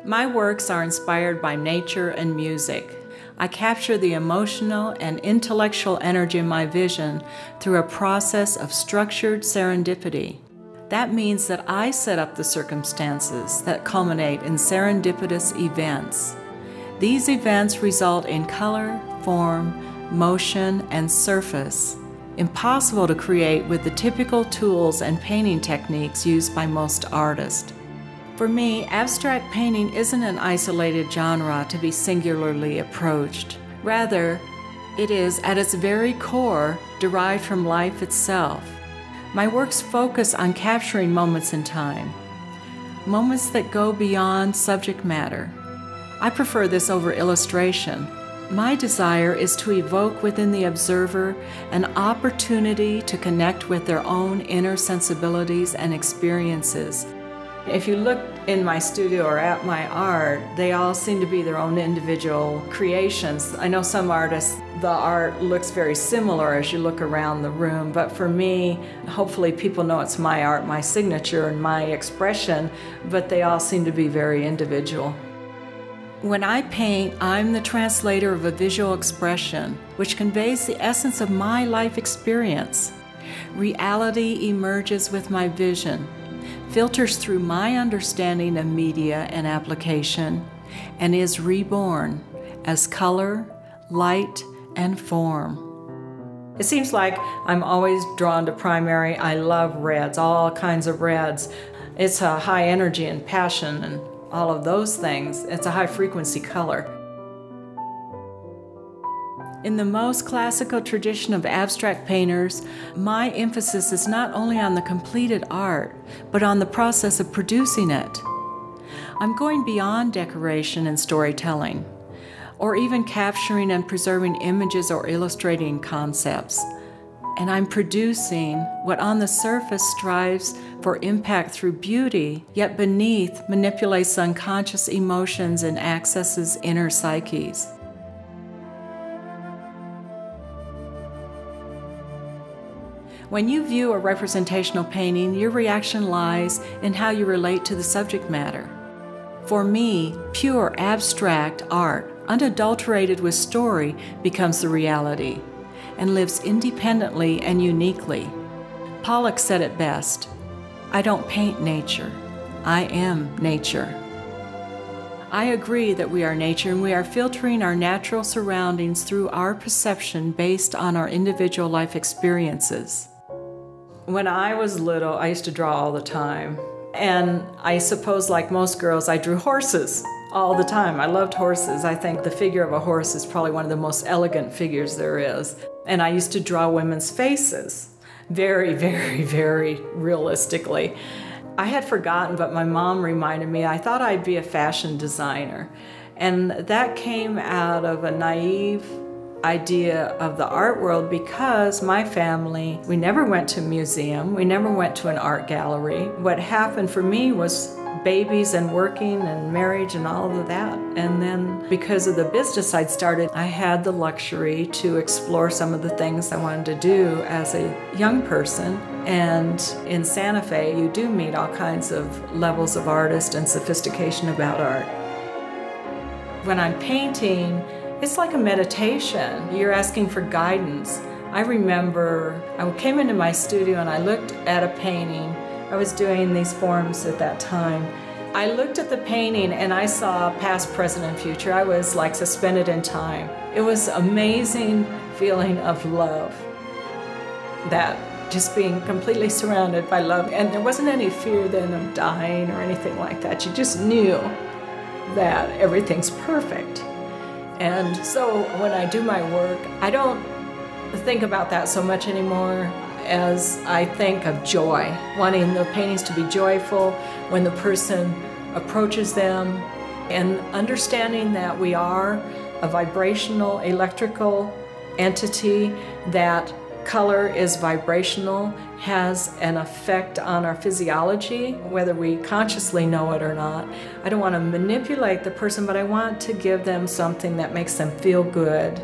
My works are inspired by nature and music. I capture the emotional and intellectual energy in my vision through a process of structured serendipity. That means that I set up the circumstances that culminate in serendipitous events. These events result in color, form, motion, and surface, impossible to create with the typical tools and painting techniques used by most artists. For me, abstract painting isn't an isolated genre to be singularly approached. Rather, it is, at its very core, derived from life itself. My works focus on capturing moments in time, moments that go beyond subject matter. I prefer this over illustration. My desire is to evoke within the observer an opportunity to connect with their own inner sensibilities and experiences. If you look in my studio or at my art, they all seem to be their own individual creations. I know some artists, the art looks very similar as you look around the room, but for me, hopefully people know it's my art, my signature, and my expression, but they all seem to be very individual. When I paint, I'm the translator of a visual expression, which conveys the essence of my life experience. Reality emerges with my vision, filters through my understanding of media and application, and is reborn as color, light, and form. It seems like I'm always drawn to primary. I love reds, all kinds of reds. It's a high energy and passion and all of those things. It's a high frequency color. In the most classical tradition of abstract painters, my emphasis is not only on the completed art, but on the process of producing it. I'm going beyond decoration and storytelling, or even capturing and preserving images or illustrating concepts. And I'm producing what on the surface strives for impact through beauty, yet beneath manipulates unconscious emotions and accesses inner psyches. When you view a representational painting, your reaction lies in how you relate to the subject matter. For me, pure abstract art, unadulterated with story, becomes the reality and lives independently and uniquely. Pollock said it best, "I don't paint nature, I am nature." I agree that we are nature and we are filtering our natural surroundings through our perception based on our individual life experiences. When I was little, I used to draw all the time. And I suppose, like most girls, I drew horses all the time. I loved horses. I think the figure of a horse is probably one of the most elegant figures there is. And I used to draw women's faces very, very, very realistically. I had forgotten, but my mom reminded me, I thought I'd be a fashion designer. And that came out of a naive idea of the art world because my family, we never went to a museum, we never went to an art gallery. What happened for me was babies and working and marriage and all of that. And then because of the business I'd started, I had the luxury to explore some of the things I wanted to do as a young person. And in Santa Fe, you do meet all kinds of levels of artist and sophistication about art. When I'm painting, it's like a meditation. You're asking for guidance. I remember I came into my studio and I looked at a painting. I was doing these forms at that time. I looked at the painting and I saw past, present, and future. I was like suspended in time. It was an amazing feeling of love. That just being completely surrounded by love. And there wasn't any fear then of dying or anything like that. You just knew that everything's perfect. And so when I do my work, I don't think about that so much anymore as I think of joy, wanting the paintings to be joyful when the person approaches them, and understanding that we are a vibrational electrical entity, that color is vibrational, has an effect on our physiology, whether we consciously know it or not. I don't want to manipulate the person, but I want to give them something that makes them feel good